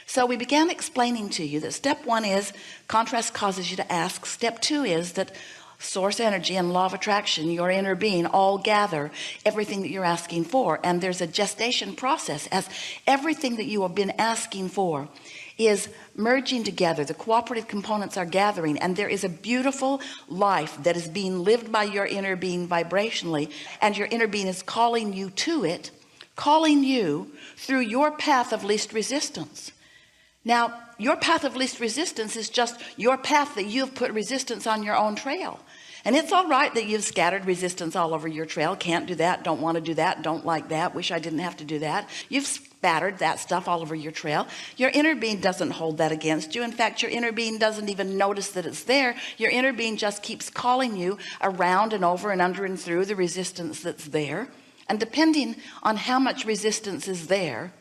So we began explaining to you that step one is contrast causes you to ask. Step two is that source energy and law of attraction, your inner being, all gather everything that you're asking for. And there's a gestation process as everything that you have been asking for is merging together. The cooperative components are gathering, and there is a beautiful life that is being lived by your inner being vibrationally, and your inner being is calling you to it, calling you through your path of least resistance. Now, your path of least resistance is just your path that you've put resistance on your own trail. And it's all right that you've scattered resistance all over your trail. Can't do that, don't want to do that, don't like that, wish I didn't have to do that. You've spattered that stuff all over your trail. Your inner being doesn't hold that against you. In fact, your inner being doesn't even notice that it's there. Your inner being just keeps calling you around and over and under and through the resistance that's there. And depending on how much resistance is there,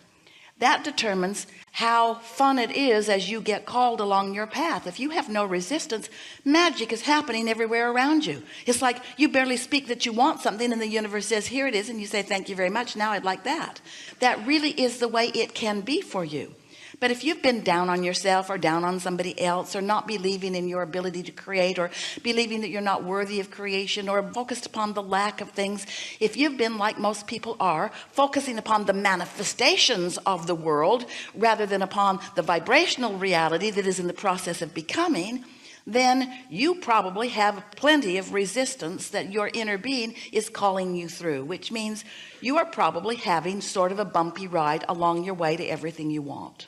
that determines how fun it is as you get called along your path. If you have no resistance, magic is happening everywhere around you. It's like you barely speak that you want something and the universe says, here it is. And you say, thank you very much. Now I'd like that. That really is the way it can be for you. But if you've been down on yourself or down on somebody else, or not believing in your ability to create, or believing that you're not worthy of creation, or focused upon the lack of things, if you've been, like most people are, focusing upon the manifestations of the world rather than upon the vibrational reality that is in the process of becoming, then you probably have plenty of resistance that your inner being is calling you through, which means you are probably having sort of a bumpy ride along your way to everything you want.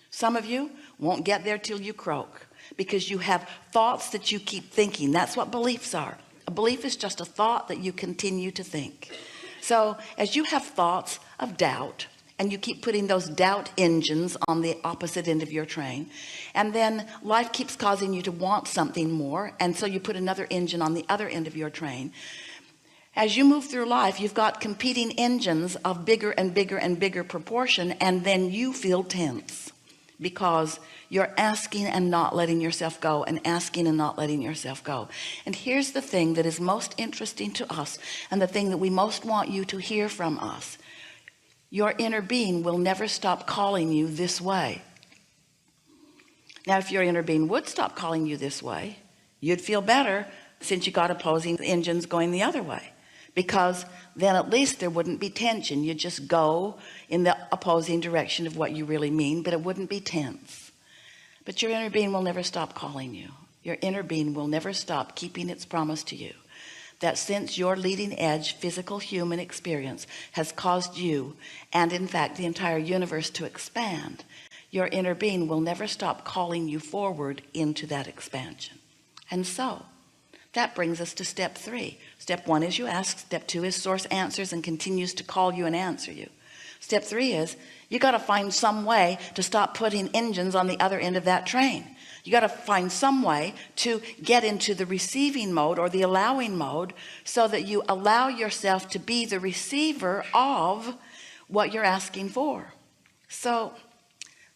Some of you won't get there till you croak, because you have thoughts that you keep thinking. That's what beliefs are. A belief is just a thought that you continue to think. So as you have thoughts of doubt, and you keep putting those doubt engines on the opposite end of your train, and then life keeps causing you to want something more, and so you put another engine on the other end of your train. As you move through life, you've got competing engines of bigger and bigger and bigger proportion, and then you feel tense because you're asking and not letting yourself go, and asking and not letting yourself go. And here's the thing that is most interesting to us, and the thing that we most want you to hear from us. Your inner being will never stop calling you this way. Now, if your inner being would stop calling you this way, you'd feel better, since you got opposing engines going the other way, because then at least there wouldn't be tension. You just go in the opposing direction of what you really mean, but it wouldn't be tense. But your inner being will never stop calling you. Your inner being will never stop keeping its promise to you, that since your leading edge physical human experience has caused you, and in fact the entire universe, to expand, your inner being will never stop calling you forward into that expansion. And so that brings us to step three. Step one is you ask. Step two is source answers and continues to call you and answer you. Step three is you got to find some way to stop putting engines on the other end of that train. You got to find some way to get into the receiving mode, or the allowing mode, so that you allow yourself to be the receiver of what you're asking for. So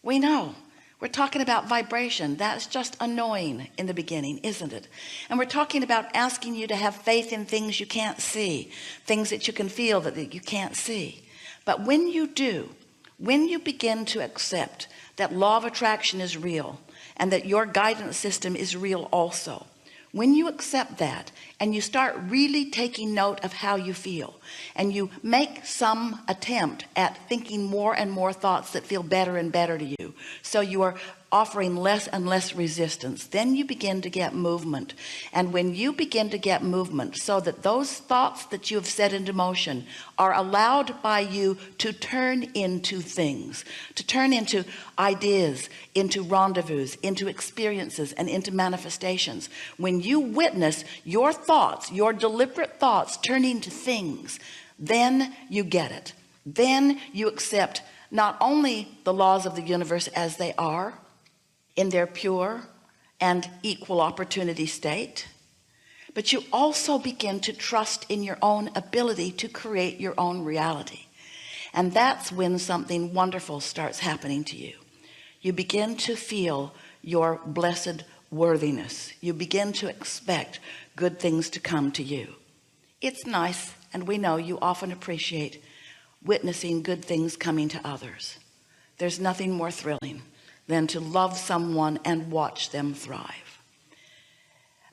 we know we're talking about vibration. That's just annoying in the beginning, isn't it? And we're talking about asking you to have faith in things you can't see, things that you can feel that you can't see. But when you do, when you begin to accept that law of attraction is real, and that your guidance system is real also, when you accept that and you start really taking note of how you feel, and you make some attempt at thinking more and more thoughts that feel better and better to you, so you are offering less and less resistance, then you begin to get movement. And when you begin to get movement, so that those thoughts that you have set into motion are allowed by you to turn into things, to turn into ideas, into rendezvous, into experiences, and into manifestations. When you witness your thoughts, your deliberate thoughts turning to things, then you get it. Then you accept not only the laws of the universe as they are, in their pure and equal opportunity state, but you also begin to trust in your own ability to create your own reality. And that's when something wonderful starts happening to you. You begin to feel your blessed worthiness. You begin to expect good things to come to you. It's nice, and we know you often appreciate witnessing good things coming to others. There's nothing more thrilling than to love someone and watch them thrive.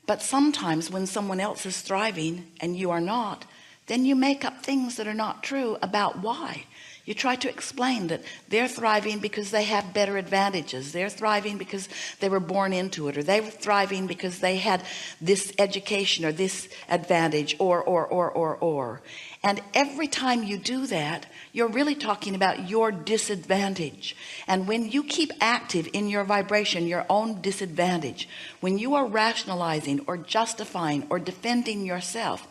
But sometimes when someone else is thriving and you are not, then you make up things that are not true about why. You try to explain that they're thriving because they have better advantages. They're thriving because they were born into it, or they were thriving because they had this education or this advantage, or. And every time you do that, you're really talking about your disadvantage. And when you keep active in your vibration, your own disadvantage, when you are rationalizing or justifying or defending yourself,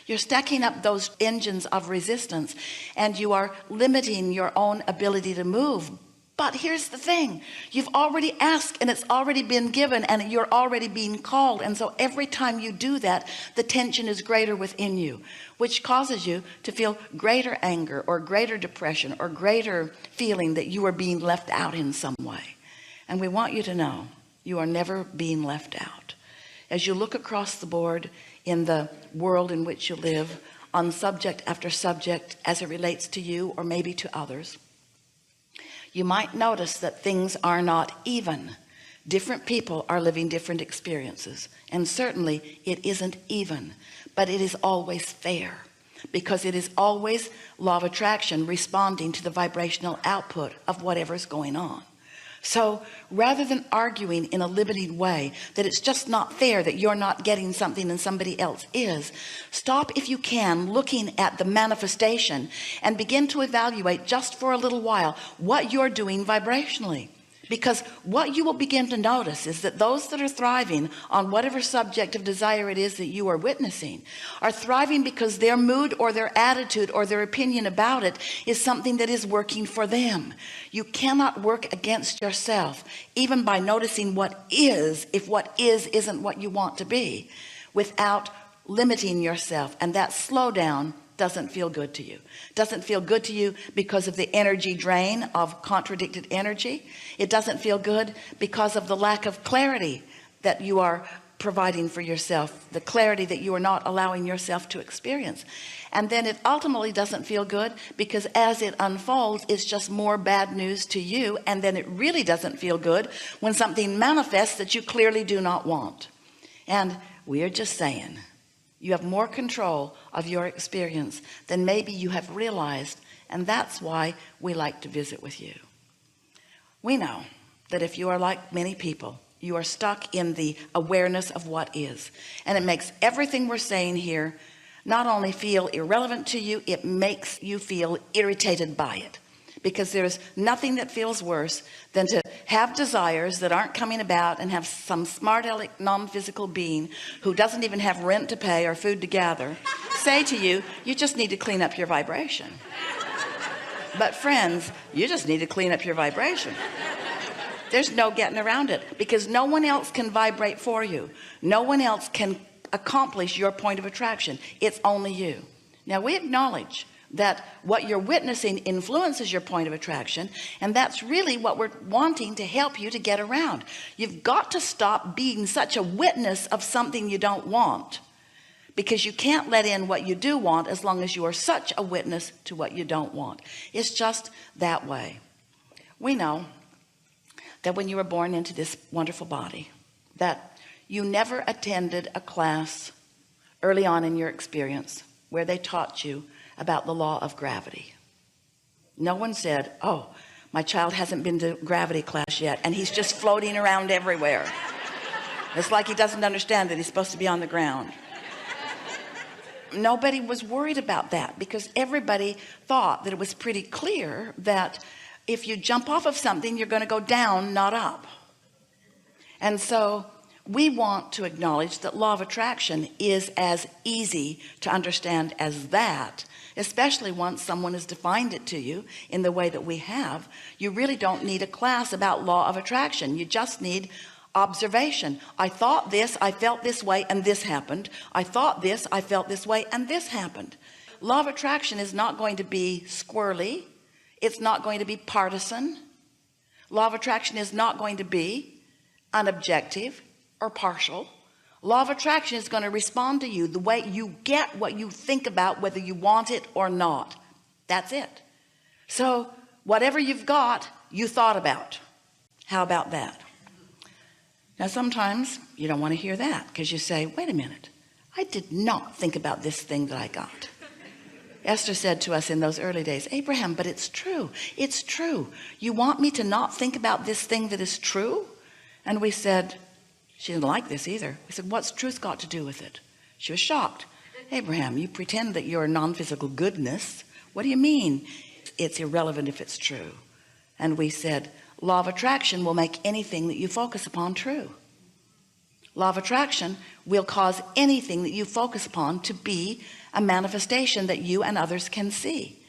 you're stacking up those engines of resistance, and you are limiting your own ability to move. But here's the thing, you've already asked and it's already been given, and you're already being called. And so every time you do that, the tension is greater within you, which causes you to feel greater anger or greater depression or greater feeling that you are being left out in some way. And we want you to know you are never being left out. As you look across the board in the world in which you live, on subject after subject as it relates to you or maybe to others, you might notice that things are not even. Different people are living different experiences, and certainly it isn't even, but it is always fair, because it is always law of attraction responding to the vibrational output of whatever's going on. So rather than arguing in a limited way that it's just not fair that you're not getting something and somebody else is, stop, if you can, looking at the manifestation and begin to evaluate just for a little while what you're doing vibrationally. Because what you will begin to notice is that those that are thriving on whatever subject of desire it is that you are witnessing are thriving because their mood or their attitude or their opinion about it is something that is working for them. You cannot work against yourself, even by noticing what is, if what is isn't what you want to be, without limiting yourself. And that slowdown doesn't feel good to you. Doesn't feel good to you because of the energy drain of contradicted energy. It doesn't feel good because of the lack of clarity that you are providing for yourself, the clarity that you are not allowing yourself to experience. And then it ultimately doesn't feel good because as it unfolds, it's just more bad news to you. And then it really doesn't feel good when something manifests that you clearly do not want. And we are just saying, you have more control of your experience than maybe you have realized, and that's why we like to visit with you. We know that if you are like many people, you are stuck in the awareness of what is, and it makes everything we're saying here not only feel irrelevant to you, it makes you feel irritated by it. Because there's nothing that feels worse than to have desires that aren't coming about and have some smart aleck non-physical being who doesn't even have rent to pay or food to gather say to you, you just need to clean up your vibration. But friends, you just need to clean up your vibration. There's no getting around it, because no one else can vibrate for you. No one else can accomplish your point of attraction. It's only you. Now we acknowledge that what you're witnessing influences your point of attraction, and that's really what we're wanting to help you to get around. You've got to stop being such a witness of something you don't want, because you can't let in what you do want as long as you are such a witness to what you don't want. It's just that way. We know that when you were born into this wonderful body, that you never attended a class early on in your experience where they taught you about the law of gravity. No one said, oh, my child hasn't been to gravity class yet and he's just floating around everywhere. It's like he doesn't understand that he's supposed to be on the ground. Nobody was worried about that, because everybody thought that it was pretty clear that if you jump off of something, you're going to go down, not up. And so we want to acknowledge that law of attraction is as easy to understand as that, especially once someone has defined it to you in the way that we have. You really don't need a class about law of attraction. You just need observation. I thought this, I felt this way, and this happened. I thought this, I felt this way, and this happened. Law of attraction is not going to be squirrely. It's not going to be partisan. Law of attraction is not going to be unobjective or partial. Law of attraction is going to respond to you the way you get what you think about, whether you want it or not. That's it. So whatever you've got, you thought about. How about that? Now sometimes you don't want to hear that, because you say, wait a minute, I did not think about this thing that I got. Esther said to us in those early days, Abraham, but it's true. It's true. You want me to not think about this thing that is true? And we said, she didn't like this either. We said, what's truth got to do with it? She was shocked. Abraham, you pretend that you're non-physical goodness. What do you mean it's irrelevant if it's true? And we said, law of attraction will make anything that you focus upon true. Law of attraction will cause anything that you focus upon to be a manifestation that you and others can see.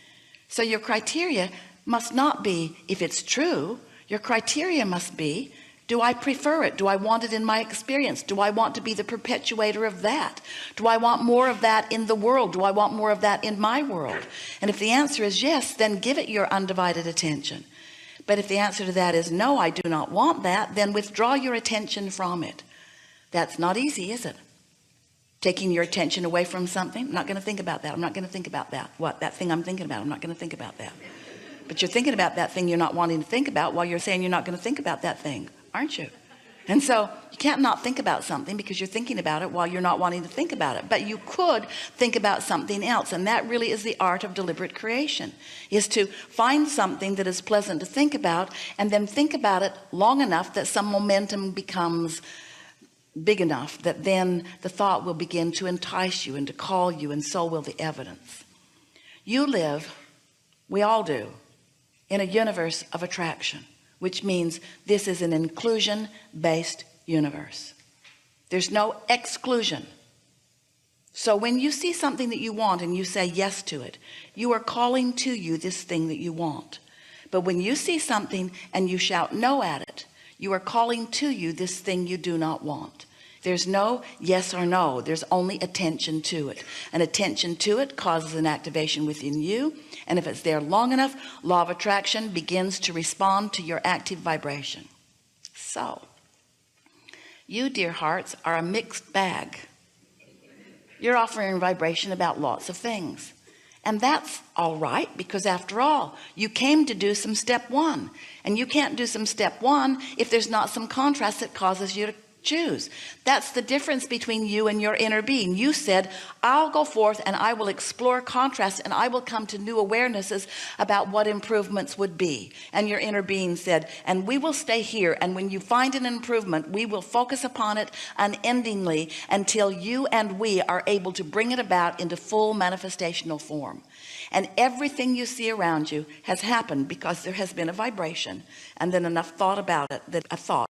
So your criteria must not be if it's true. Your criteria must be, do I prefer it? Do I want it in my experience? Do I want to be the perpetuator of that? Do I want more of that in the world? Do I want more of that in my world? And if the answer is yes, then give it your undivided attention. But if the answer to that is no, I do not want that, then withdraw your attention from it. That's not easy, is it? Taking your attention away from something. I'm not going to think about that. I'm not going to think about that. What? That thing I'm thinking about. I'm not going to think about that. But you're thinking about that thing you're not wanting to think about while you're saying you're not going to think about that thing, aren't you? And so you can't not think about something because you're thinking about it while you're not wanting to think about it. But you could think about something else. And that really is the art of deliberate creation, is to find something that is pleasant to think about and then think about it long enough that some momentum becomes big enough that then the thought will begin to entice you and to call you, and so will the evidence. You live, we all do, in a universe of attraction, which means this is an inclusion-based universe. There's no exclusion. So when you see something that you want and you say yes to it, you are calling to you this thing that you want. But when you see something and you shout no at it, you are calling to you this thing you do not want. There's no yes or no. There's only attention to it. And attention to it causes an activation within you. And if it's there long enough, law of attraction begins to respond to your active vibration. So, you, dear hearts, are a mixed bag. You're offering vibration about lots of things. And that's all right, because after all, you came to do some step one. And you can't do some step one if there's not some contrast that causes you to choose. That's the difference between you and your inner being. You said, I'll go forth and I will explore contrast and I will come to new awarenesses about what improvements would be. And your inner being said, and we will stay here, and when you find an improvement, we will focus upon it unendingly until you and we are able to bring it about into full manifestational form. And everything you see around you has happened because there has been a vibration and then enough thought about it that a thought